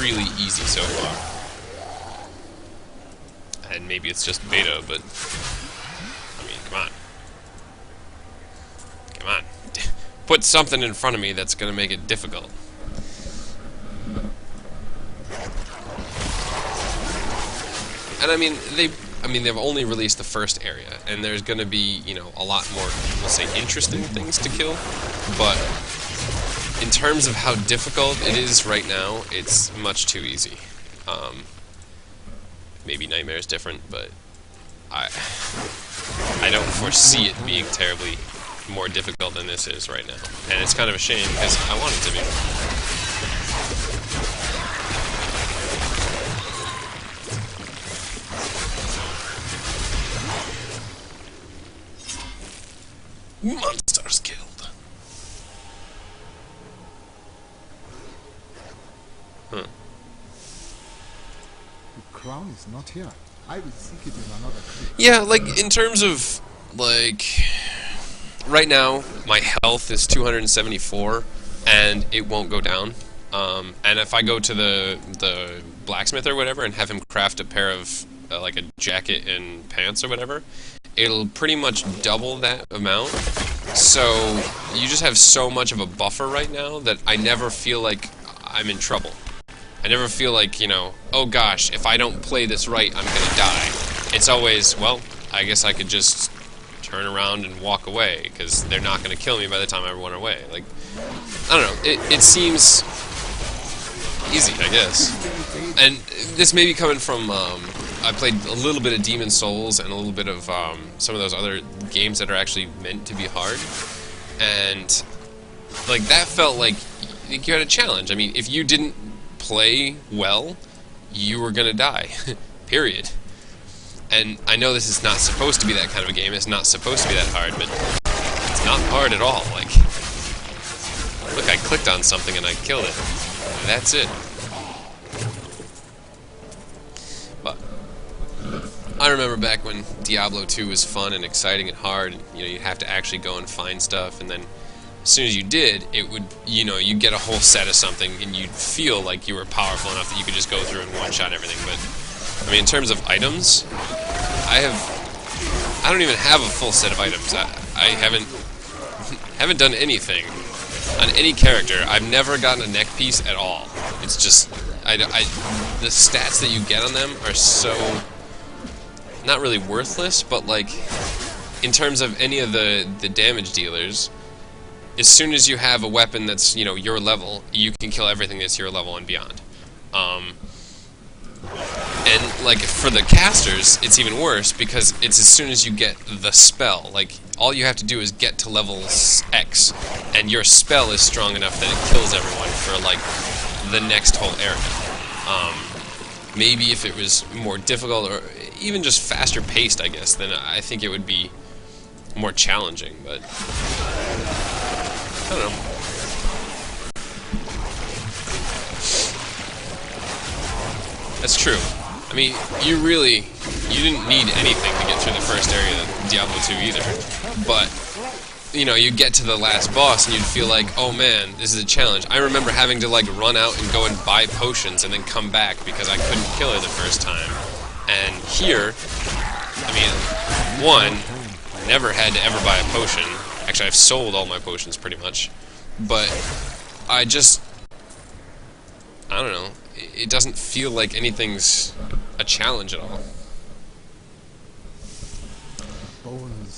really easy so far. And maybe it's just beta, but I mean, come on. Come on. Put something in front of me that's gonna make it difficult. And I mean, they've only released the first area, and there's gonna be, you know, a lot more, we'll say, interesting things to kill, but in terms of how difficult it is right now, it's much too easy. Maybe Nightmare's different, but I don't foresee it being terribly more difficult than this is right now. And it's kind of a shame, because I want it to be. Monsters killed. Huh. The crown is not here. I will seek it in another crypt. Yeah, like, in terms of, like, right now, my health is 274, and it won't go down. And if I go to the blacksmith or whatever and have him craft a pair of, like, a jacket and pants or whatever, it'll pretty much double that amount. So, you just have so much of a buffer right now that I never feel like I'm in trouble. I never feel like, you know, oh gosh, if I don't play this right, I'm gonna die. It's always, well, I guess I could just turn around and walk away, because they're not gonna kill me by the time I run away. Like, I don't know, it seems easy, I guess. And this may be coming from, I played a little bit of Demon's Souls and a little bit of some of those other games that are actually meant to be hard. And, like, that felt like you had a challenge. I mean, if you didn't play well, you were gonna die. Period. And I know this is not supposed to be that kind of a game, it's not supposed to be that hard, but it's not hard at all. Like, look, I clicked on something and I killed it. That's it. But I remember back when Diablo 2 was fun and exciting and hard, and, you know, you'd have to actually go and find stuff, and then as soon as you did, it would, you know, you'd get a whole set of something, and you'd feel like you were powerful enough that you could just go through and one-shot everything. But, I mean, in terms of items, I don't even have a full set of items. I haven't done anything on any character. I've never gotten a neck piece at all. It's just, the stats that you get on them are so, not really worthless, but, like, in terms of any of the damage dealers, as soon as you have a weapon that's, you know, your level, you can kill everything that's your level and beyond. And, like, for the casters, it's even worse, because it's as soon as you get the spell. Like, all you have to do is get to level X, and your spell is strong enough that it kills everyone for, like, the next whole area. Maybe if it was more difficult, or even just faster paced, I guess, then I think it would be more challenging, but I don't know. That's true. I mean, you didn't need anything to get through the first area of Diablo 2 either. But, you know, you get to the last boss and you'd feel like, oh man, this is a challenge. I remember having to, like, run out and go and buy potions and then come back because I couldn't kill her the first time. And here, I mean, one, I never had to ever buy a potion. Actually, I've sold all my potions pretty much. But I don't know. It doesn't feel like anything's a challenge at all.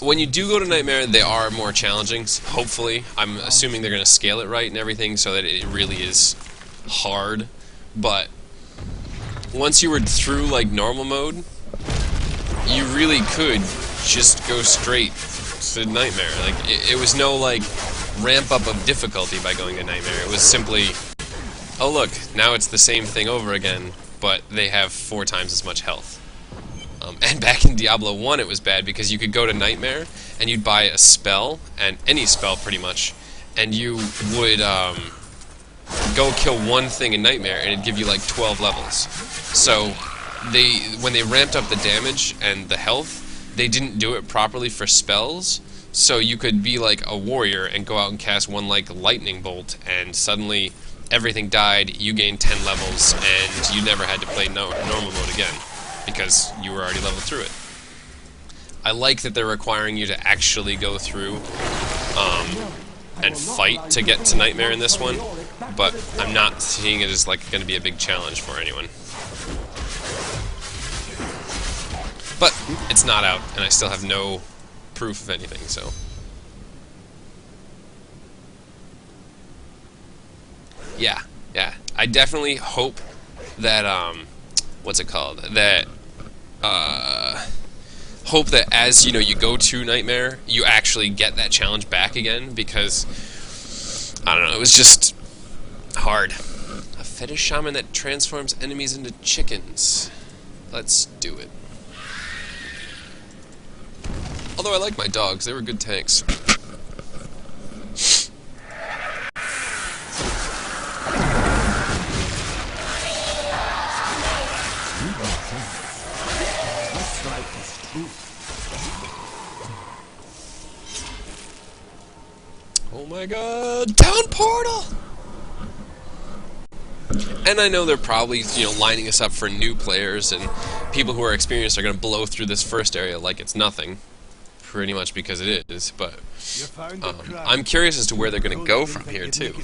When you do go to Nightmare, they are more challenging, hopefully. I'm assuming they're going to scale it right and everything so that it really is hard. But once you were through, like, normal mode, you really could just go straight to Nightmare. Like, it was no, like, ramp up of difficulty by going to Nightmare. It was simply, oh look, now it's the same thing over again, but they have 4 times as much health. And back in Diablo 1 it was bad because you could go to Nightmare and you'd buy a spell, and any spell pretty much, and you would go kill one thing in Nightmare and it'd give you like 12 levels. So when they ramped up the damage and the health, they didn't do it properly for spells. So you could be like a warrior and go out and cast one like lightning bolt, and suddenly everything died, you gained 10 levels, and you never had to play normal mode again, because you were already leveled through it. I like that they're requiring you to actually go through and fight to get to Nightmare in this one, but I'm not seeing it as like going to be a big challenge for anyone. But it's not out, and I still have no proof of anything, so... Yeah. I definitely hope that, what's it called? That, hope that as, you know, you go to Nightmare, you actually get that challenge back again, because, I don't know, it was just hard. A fetish shaman that transforms enemies into chickens. Let's do it. Although I like my dogs, they were good tanks. Oh my god, down portal! And I know they're probably, you know, lining us up for new players, and people who are experienced are going to blow through this first area like it's nothing. Pretty much because it is, but I'm curious as to where they're going to go from here, too.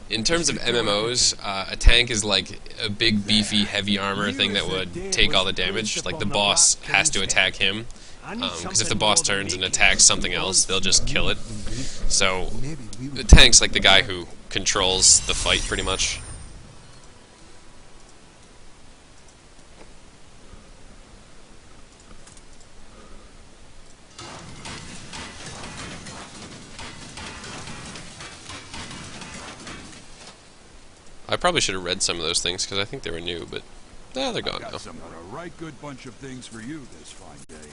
In terms of MMOs, a tank is like a big, beefy, heavy armor thing that would take all the damage. Like, the boss has to attack him, because if the boss turns and attacks something else, they'll just kill it. So, the tank's like the guy who controls the fight, pretty much. I probably should have read some of those things, because I think they were new, but they're gone now. Got a right good bunch of things for you this fine day.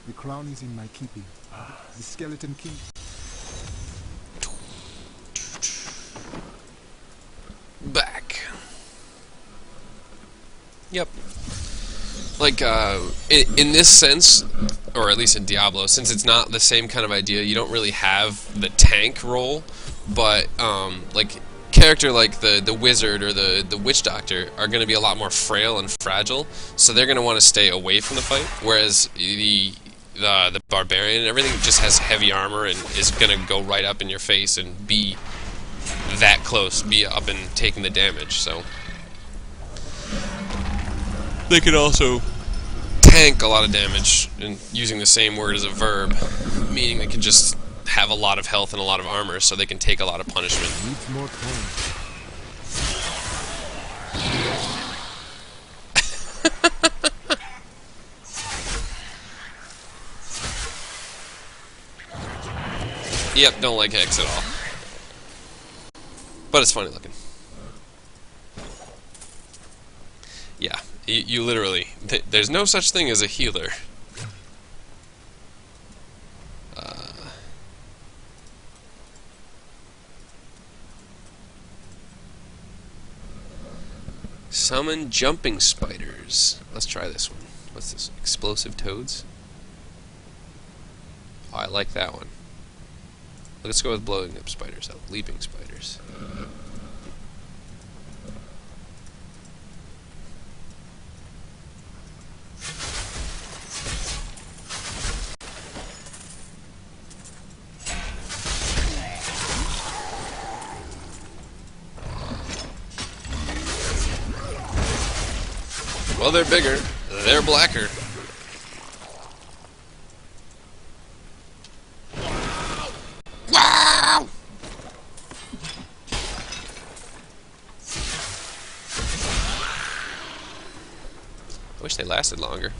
The crown is in my keeping. The Skeleton King. Back. Yep. Like, in this sense, or at least in Diablo, since it's not the same kind of idea, you don't really have the tank role, but, like, character like the wizard or the witch doctor are going to be a lot more frail and fragile, so they're going to want to stay away from the fight, whereas the barbarian and everything just has heavy armor and is going to go right up in your face and be that close, be up and taking the damage, so... They could also tank a lot of damage, and using the same word as a verb, meaning they can just have a lot of health and a lot of armor, so they can take a lot of punishment. Needs more time. Yep, don't like Hex at all. But it's funny looking. Yeah. You literally... there's no such thing as a healer. Summon jumping spiders. Let's try this one. What's this? Explosive toads? Oh, I like that one. Let's go with blowing up spiders. Leaping spiders. Well, they're bigger. They're blacker. Wow! I wish they lasted longer.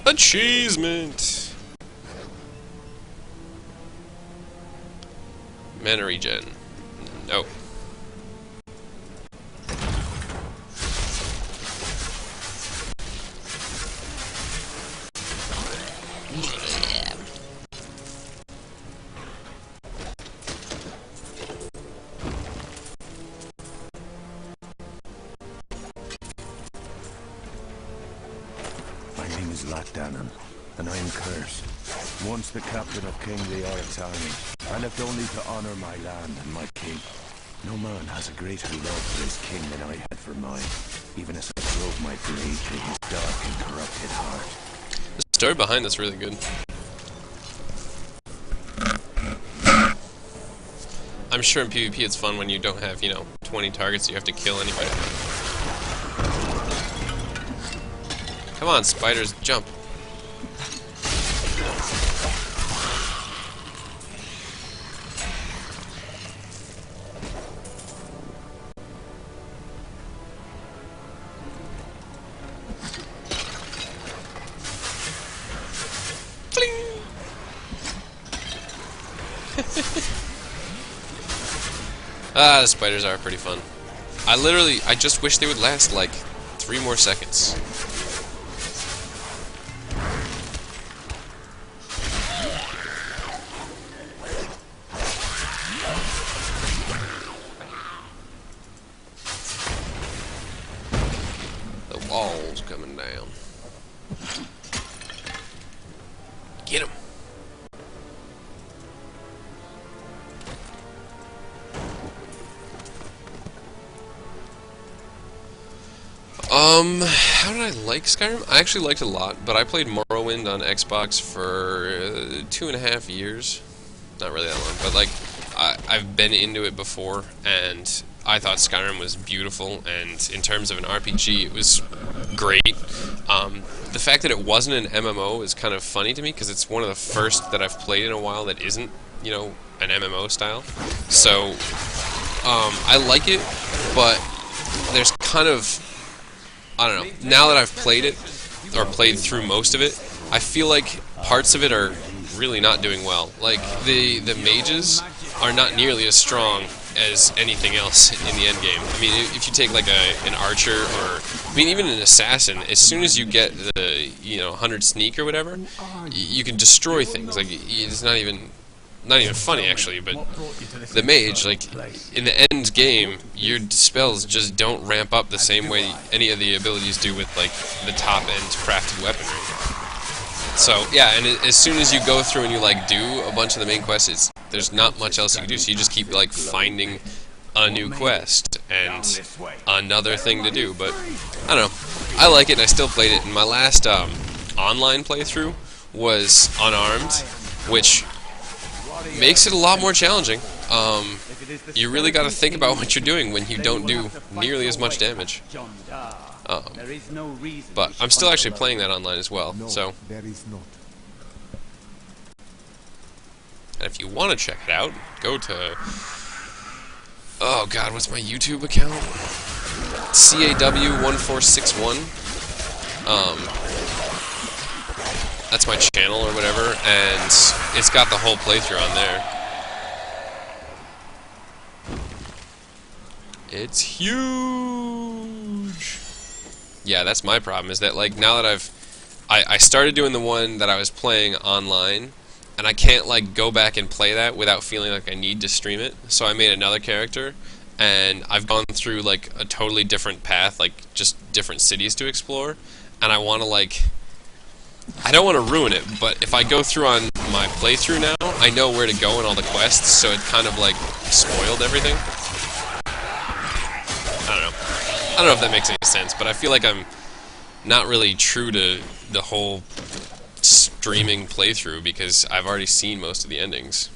Achievement! Mana regen. No. name is Lachdanon, and I am cursed. Once the captain of King Leoric's army, I left only to honor my land and my king. No man has a greater love for his king than I had for mine, even as I drove my blade through his dark and corrupted heart. The story behind that's really good. I'm sure in PvP it's fun when you don't have, 20 targets you have to kill anyway. Come on, spiders, jump. The spiders are pretty fun. I just wish they would last like 3 more seconds. The wall's coming down. Get him. How did I like Skyrim? I actually liked it a lot, but I played Morrowind on Xbox for 2.5 years. Not really that long, but like, I've been into it before, and I thought Skyrim was beautiful, and in terms of an RPG, it was great. The fact that it wasn't an MMO is kind of funny to me, because it's one of the first that I've played in a while that isn't, an MMO style. So, I like it, but there's kind of, I don't know, now that I've played it, or played through most of it, I feel like parts of it are really not doing well. Like, the mages are not nearly as strong as anything else in the end game. I mean, if you take like an archer, or, I mean, even an assassin, as soon as you get the, 100 sneak or whatever, you can destroy things. Like, it's not even funny, actually, but the mage, like, in the end game, your spells just don't ramp up the same way any of the abilities do with, like, the top-end crafted weaponry. So, yeah, and as soon as you go through and you, like, do a bunch of the main quests, there's not much else you can do, so you just keep, like, finding a new quest and another thing to do, but, I don't know, I like it, and I still played it, and my last, online playthrough was unarmed, which makes it a lot more challenging. You really got to think about what you're doing when you don't do nearly as much damage. But I'm still actually playing that online as well, so. There is not. And if you want to check it out, go to, oh god, what's my YouTube account? CAW1461. That's my channel or whatever, and it's got the whole playthrough on there. It's huge! Yeah, that's my problem, is that, like, now that I started doing the one that I was playing online, and I can't, like, go back and play that without feeling like I need to stream it, so I made another character, and I've gone through, like, a totally different path, like, just different cities to explore, and I want to, like, I don't want to ruin it, but if I go through on my playthrough now, I know where to go in all the quests, so it kind of, like, spoiled everything. I don't know. I don't know if that makes any sense, but I feel like I'm not really true to the whole streaming playthrough, because I've already seen most of the endings.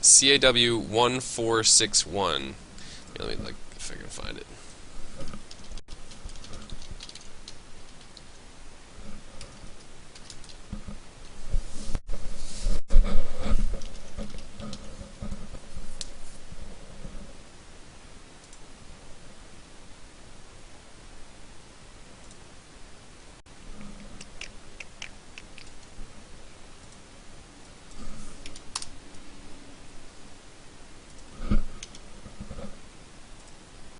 CAW1461. Let me, like, if I can find it.